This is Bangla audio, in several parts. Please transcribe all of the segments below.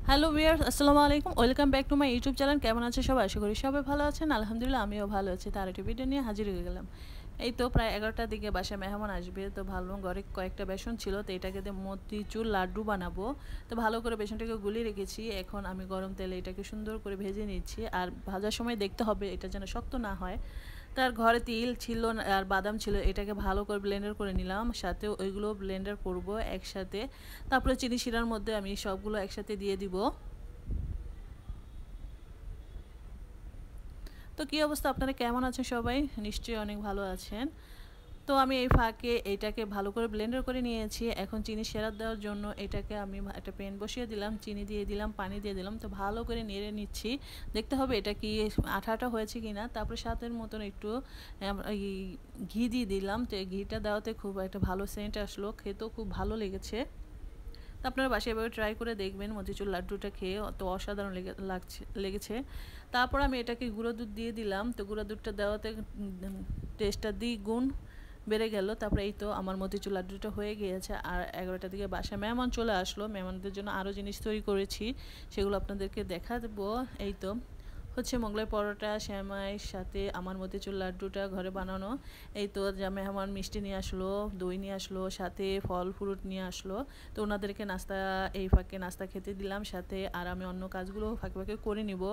হ্যালো ভিউয়ার্স, আসসালামু আলাইকুম। Welcome back to my YouTube channel. কেমন আছে সবাই? আশা করি সবাই ভালো আছেন। আলহামদুলিল্লাহ আমিও ভালো আছি। তার একটি ভিডিও নিয়ে হাজির হয়ে গেলাম। এই তো প্রায় 11টার দিকে বাসায় মেহমান আসবে, তো ভাবলাম ঘরে কয়েকটা বেসন ছিল, তো এটাকে দিয়ে মতিচুর লাড্ডু বানাবো। তো ভালো করে বেসনটাকে গুলিয়ে রেখেছি। এখন আমি গরম তেলে এটাকে সুন্দর করে ভেজে নিচ্ছি। আর ভাজার সময় দেখতে হবে এটা যেন শক্ত না হয়। তার ঘরে তিল ছিল আর বাদাম ছিল, এটাকে ভালো করে ব্লেন্ডার করে নিলাম, সাথে ওইগুলো ব্লেন্ডার করব একসাথে। তারপরে চিনি শিরার মধ্যে আমি সবগুলো একসাথে দিয়ে দিব। তো কী অবস্থা, আপনারা কেমন আছেন সবাই? নিশ্চয়ই অনেক ভালো আছেন। তো আমি এই ফাঁকে এইটাকে ভালো করে ব্লেন্ডার করে নিয়েছি। এখন চিনি সেরা দেওয়ার জন্য এটাকে আমি একটা প্যান বসিয়ে দিলাম, চিনি দিয়ে দিলাম, পানি দিয়ে দিলাম। তো ভালো করে নেড়ে নিচ্ছি, দেখতে হবে এটা কি আঠা আঠা হয়েছে কি না। তারপরে স্বাদের মতন একটু ঘি দিয়ে দিলাম। তো এই ঘিটা দেওয়াতে খুব একটা ভালো সেন্ট আসলো, খেতেও খুব ভালো লেগেছে। তো আপনারা বাসায় এভাবে ট্রাই করে দেখবেন, মতিচুর লাড্ডুটা খেয়ে অত অসাধারণ লেগেছে। তারপর আমি এটাকে গুঁড়ো দুধ দিয়ে দিলাম। তো গুঁড়ো দুধটা দেওয়াতে টেস্টটা দ্বিগুণ বেড়ে গেল। তারপরে এই তো আমার মতিচুর লাড্ডুটা হয়ে গিয়েছে। আর 11টার দিকে বাসায় মেহমান চলে আসলো, মেহমানদের জন্য আরও জিনিস তৈরি করেছি, সেগুলো আপনাদেরকে দেখা দেবো। এই তো হচ্ছে মোগলাই পরোটা, শ্যামাইয়ের সাথে আমার মতিচুর লাড্ডুটা ঘরে বানানো। এই তো যা মেহমান মিষ্টি নিয়ে আসলো, দই নিয়ে আসলো, সাথে ফল ফ্রুট নিয়ে আসলো। তো ওনাদেরকে নাস্তা, এই ফাঁকে নাস্তা খেতে দিলাম সাথে। আর আমি অন্য কাজগুলো ফাঁকে ফাঁকে করে নিব,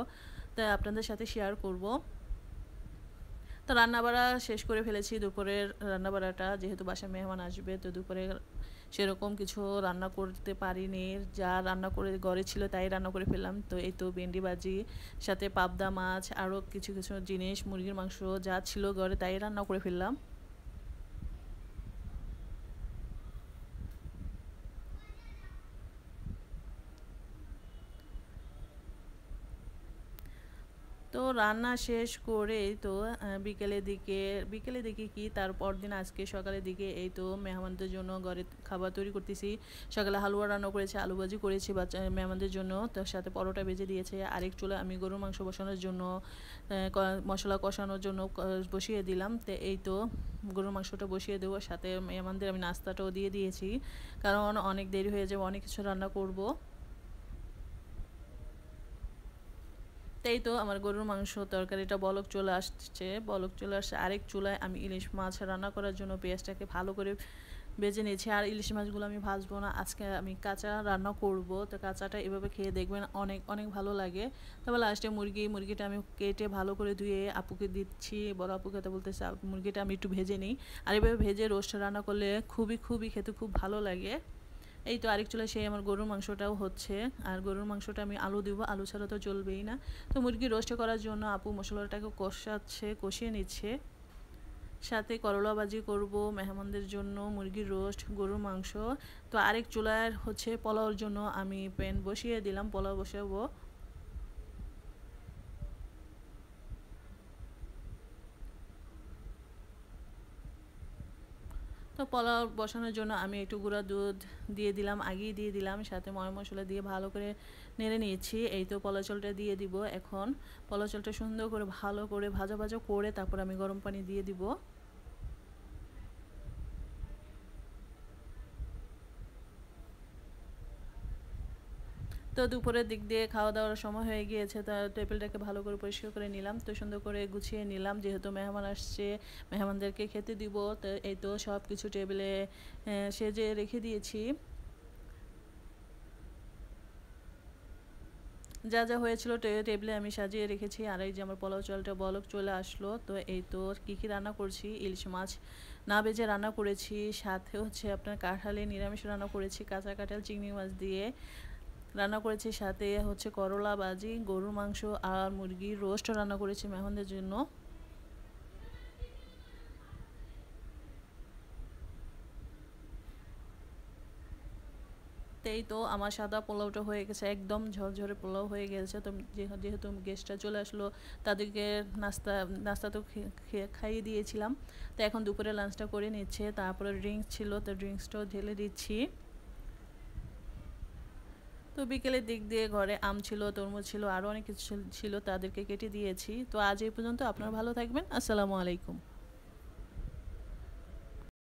তাই আপনাদের সাথে শেয়ার করব। তো রান্নাবাড়া শেষ করে ফেলেছি, দুপুরের রান্নাবাড়াটা, যেহেতু বাসায় মেহমান আসবে, তো দুপুরে সেরকম কিছু রান্না করতে পারিনি। যা রান্না করে ঘরে ছিল তাই রান্না করে ফেললাম। তো এই তো ভেন্ডি ভাজি, সাথে পাবদা মাছ, আরও কিছু কিছু জিনিস, মুরগির মাংস যা ছিল ঘরে তাই রান্না করে ফেললাম। তো রান্না শেষ করে তো বিকেলের দিকে কি তারপর দিন আজকে সকালের দিকে এই তো মেহমানদের জন্য ঘরে খাবার তৈরি করতেছি। সকালে হালুয়া রান্না করেছি, আলু ভাজি করেছি বাচ্চা মেহমানদের জন্য, তার সাথে পরোটা ভেজে দিয়েছে। আরেক চুলা আমি গরুর মাংস বসানোর জন্য মশলা কষানোর জন্য বসিয়ে দিলাম। তো এই তো গরুর মাংসটা বসিয়ে দেবো, সাথে মেহমানদের আমি নাস্তাটাও দিয়ে দিয়েছি, কারণ অনেক দেরি হয়ে যাবে, অনেক কিছু রান্না করব। তাই তো আমার গরুর মাংস তরকারিটা বলক চলে আসছে, বলক চলে আসছে। আরেক চুলায় আমি ইলিশ মাছ রান্না করার জন্য পেঁয়াজটাকে ভালো করে ভেজে নিয়েছি। আর ইলিশ মাছগুলো আমি ভাজবো না, আজকে আমি কাঁচা রান্না করব। তো কাঁচাটা এভাবে খেয়ে দেখবেন, অনেক অনেক ভালো লাগে। তারপর লাস্টে মুরগিটা আমি কেটে ভালো করে ধুয়ে আপুকে দিচ্ছি, বড় আপুকে। তো বলতেছে মুরগিটা আমি একটু ভেজে নিই। আর এভাবে ভেজে রোস্ট রান্না করলে খুবই খুবই খেতে খুব ভালো লাগে। এই তো আরেক চুলায় সেই আমার গরুর মাংসটাও হচ্ছে। আর গরুর মাংসটা আমি আলু দিব, আলু ছাড়া তো চলবেই না। তো মুরগি রোস্ট করার জন্য আপু মশলাটাকে কষিয়ে নিচ্ছে। সাথে করলা ভাজি করব মেহমানদের জন্য, মুরগির রোস্ট, গরুর মাংস। তো আরেক চুলায় হচ্ছে পোলাওর জন্য আমি প্যান বসিয়ে দিলাম, পোলাও বসাবো। তো পোলাও বসানোর জন্য আমি একটু গুঁড়া দুধ দিয়ে দিলাম, আগেই দিয়ে দিলাম, সাথে ময় মশলা দিয়ে ভালো করে নেড়ে নিয়েছি। এই তো পোলাও চালটা দিয়ে দিব। এখন পোলাও চালটা সুন্দর করে ভালো করে ভাজা ভাজা করে তারপর আমি গরম পানি দিয়ে দিব। তো দুপুরের দিক দিয়ে খাওয়া দাওয়ার সময় হয়ে গিয়েছে, তো টেবিলটাকে ভালো করে পরিষ্কার করে নিলাম, তো সুন্দর করে গুছিয়ে নিলাম, যেহেতু মেহমান আসছে, মেহমানদেরকে খেতে দিব। তো এই তো সব কিছু টেবিলে সেজে রেখে দিয়েছি, যা যা হয়েছিল টেবিলে আমি সাজিয়ে রেখেছি। আর এই যে আমার পোলাও চালটা বলক চলে আসলো। তো এই তো কী কী রান্না করছি, ইলিশ মাছ না ভেজে রান্না করেছি, সাথে হচ্ছে আপনার কাঁঠালি নিরামিষ রান্না করেছি, কাঁচা কাঁঠাল চিংড়ি মাছ দিয়ে রান্না করেছি, সাথে হচ্ছে করলা ভাজি, গরুর মাংস আর মুরগির রোস্ট রান্না করেছি মেহমানদের জন্য। তো এই তো আমার সাদা পোলাওটা হয়ে গেছে, একদম ঝরঝরে পোলাও হয়ে গেছে। তো যেহেতু গেস্টটা চলে আসলো, তাদেরকে নাস্তা তো খাইয়ে দিয়েছিলাম। তো এখন দুপুরে লাঞ্চটা করে নিচ্ছে, তারপরে ড্রিঙ্কস ছিল, তো ড্রিঙ্কসটাও ঢেলে দিচ্ছি। তো বিকেলের দিক দিয়ে ঘরে আম ছিল, তরমুজ ছিল, আরও অনেক কিছু ছিল, তাদেরকে কেটে দিয়েছি। তো আজ এই পর্যন্ত, আপনারা ভালো থাকবেন। আসসালামু আলাইকুম।